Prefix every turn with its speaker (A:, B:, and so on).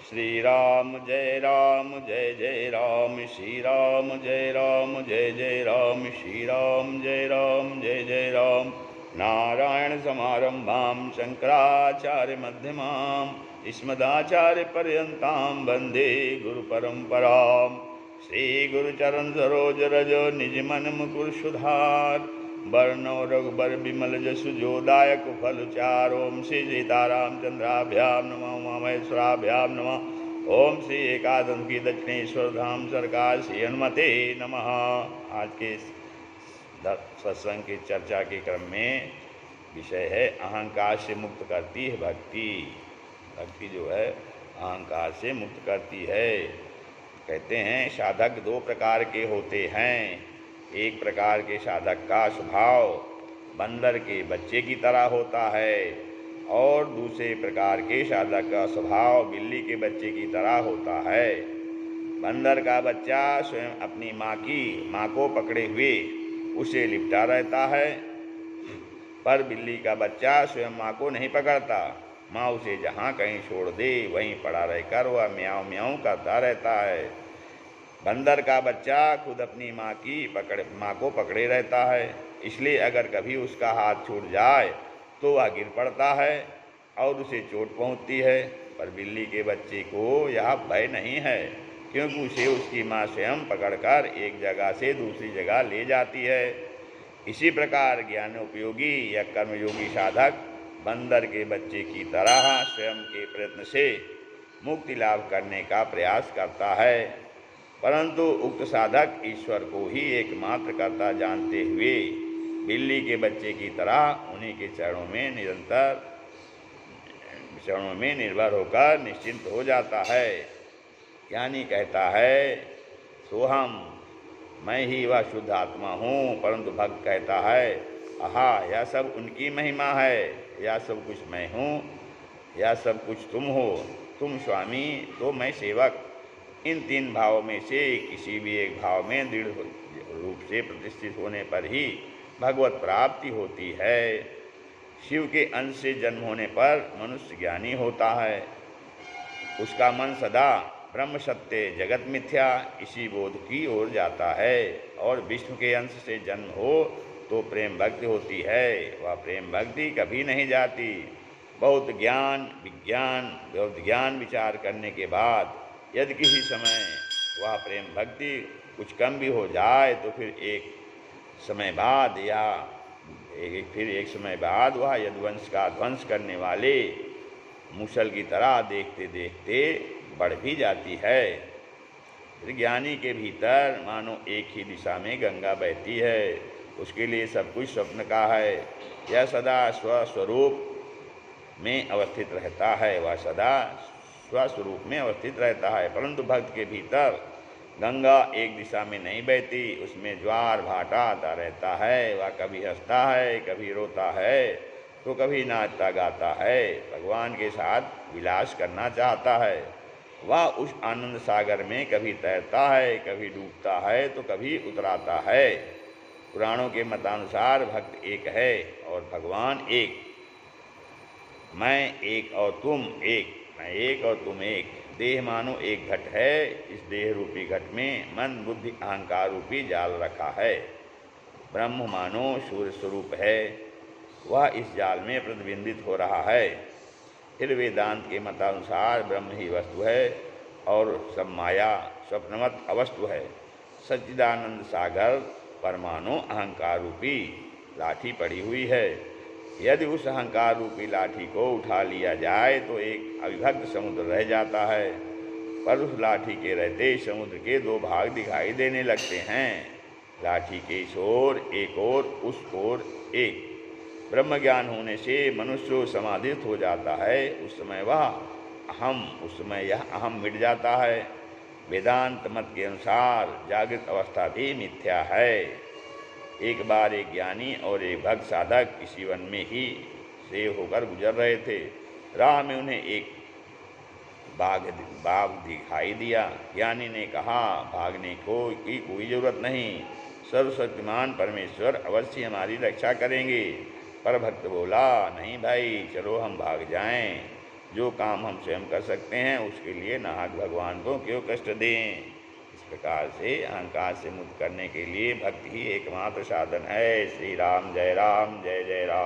A: श्री राम जय राम श्री राम जय जय राम श्री राम जय जय राम। नारायण समारंभां शंकराचार्य मध्यमाम् अस्मदाचार्य पर्यन्तां वन्दे गुरु परंपरां। श्री गुरुचरण सरोज रज निज मन मुकुर सुधार वर्णो रघुबर विमल जसु जोदायक फल चारों श्री सीताराम चंद्राभ्याम नमः उमामहेश्वराभ्याम नमः। ओम श्री एकादश की दक्षिणेश्वर धाम सरकार श्री हनुमते नमः। आज के सत्संग की चर्चा के क्रम में विषय है अहंकार से मुक्त करती है भक्ति। भक्ति जो है अहंकार से मुक्त करती है। कहते हैं साधक दो प्रकार के होते हैं। एक प्रकार के साधक का स्वभाव बंदर के बच्चे की तरह होता है और दूसरे प्रकार के साधक का स्वभाव बिल्ली के बच्चे की तरह होता है। बंदर का बच्चा स्वयं अपनी माँ को पकड़े हुए उसे लिपटा रहता है, पर बिल्ली का बच्चा स्वयं माँ को नहीं पकड़ता। माँ उसे जहाँ कहीं छोड़ दे वहीं पड़ा रहकर वह म्याऊं म्याऊं करता रहता है। बंदर का बच्चा खुद अपनी माँ को पकड़े रहता है, इसलिए अगर कभी उसका हाथ छूट जाए तो वह गिर पड़ता है और उसे चोट पहुँचती है। पर बिल्ली के बच्चे को यह भय नहीं है, क्योंकि उसे उसकी माँ स्वयं पकड़कर एक जगह से दूसरी जगह ले जाती है। इसी प्रकार ज्ञान उपयोगी या कर्मयोगी साधक बंदर के बच्चे की तरह स्वयं के प्रयत्न से मुक्ति लाभ करने का प्रयास करता है, परंतु उक्त साधक ईश्वर को ही एकमात्र कर्ता जानते हुए बिल्ली के बच्चे की तरह उन्हीं के चरणों में निर्भर होकर निश्चिंत हो जाता है। ज्ञानी कहता है सोहम, मैं ही वह शुद्ध आत्मा हूँ, परंतु भक्त कहता है आहा, यह सब उनकी महिमा है, यह सब कुछ मैं हूँ, यह सब कुछ तुम हो, तुम स्वामी तो मैं सेवक। इन तीन भावों में से किसी भी एक भाव में दृढ़ रूप से प्रतिष्ठित होने पर ही भगवत प्राप्ति होती है। शिव के अंश से जन्म होने पर मनुष्य ज्ञानी होता है। उसका मन सदा ब्रह्म सत्य जगत मिथ्या इसी बोध की ओर जाता है। और विष्णु के अंश से जन्म हो तो प्रेम भक्ति होती है। वह प्रेम भक्ति कभी नहीं जाती। बहुत ज्ञान विचार करने के बाद यदि किसी समय वह प्रेम भक्ति कुछ कम भी हो जाए तो फिर एक समय बाद वह यदुवंश का ध्वंस करने वाले मूसल की तरह देखते देखते बढ़ भी जाती है। ज्ञानी के भीतर मानो एक ही दिशा में गंगा बहती है। उसके लिए सब कुछ स्वप्न का है। यह सदा स्वस्वरूप में अवस्थित रहता है। वह सदा स्वस्वरूप में अवस्थित रहता है, परंतु भक्त के भीतर गंगा एक दिशा में नहीं बहती, उसमें ज्वार भाटा आता रहता है। वह कभी हंसता है, कभी रोता है, तो कभी नाचता गाता है। भगवान के साथ विलास करना चाहता है। वह उस आनंद सागर में कभी तैरता है, कभी डूबता है, तो कभी उतराता है। पुराणों के मतानुसार भक्त एक है और भगवान एक। मैं एक और तुम एक, मैं एक और तुम एक। देह मानो एक घट है। इस देह रूपी घट में मन बुद्धि अहंकार रूपी जाल रखा है। ब्रह्म मानो सूर्य स्वरूप है, वह इस जाल में प्रतिबिंबित हो रहा है। फिर वेदांत के मतानुसार ब्रह्म ही वस्तु है और सब माया स्वप्नवत अवस्तु है। सच्चिदानंद सागर परमाणु अहंकार रूपी लाठी पड़ी हुई है। यदि उस अहंकार रूपी लाठी को उठा लिया जाए तो एक अविभक्त समुद्र रह जाता है, पर उस लाठी के रहते समुद्र के दो भाग दिखाई देने लगते हैं। लाठी के इस ओर एक और उस ओर एक। ब्रह्म ज्ञान होने से मनुष्य समाधिस्थ हो जाता है। उस समय यह अहम मिट जाता है। वेदांत मत के अनुसार जागृत अवस्था भी मिथ्या है। एक बार एक ज्ञानी और एक भक्त साधक किसी वन में ही से होकर गुजर रहे थे। राह में उन्हें एक बाघ दिखाई दिया। ज्ञानी ने कहा भागने की कोई ज़रूरत नहीं, सर्वशक्तिमान परमेश्वर अवश्य हमारी रक्षा करेंगे। पर भक्त बोला नहीं भाई, चलो हम भाग जाएं। जो काम हम स्वयं कर सकते हैं उसके लिए नाहक भगवान को क्यों कष्ट दें। इस प्रकार से अहंकार से मुक्त करने के लिए भक्ति ही एकमात्र साधन है। श्री राम जय जय राम।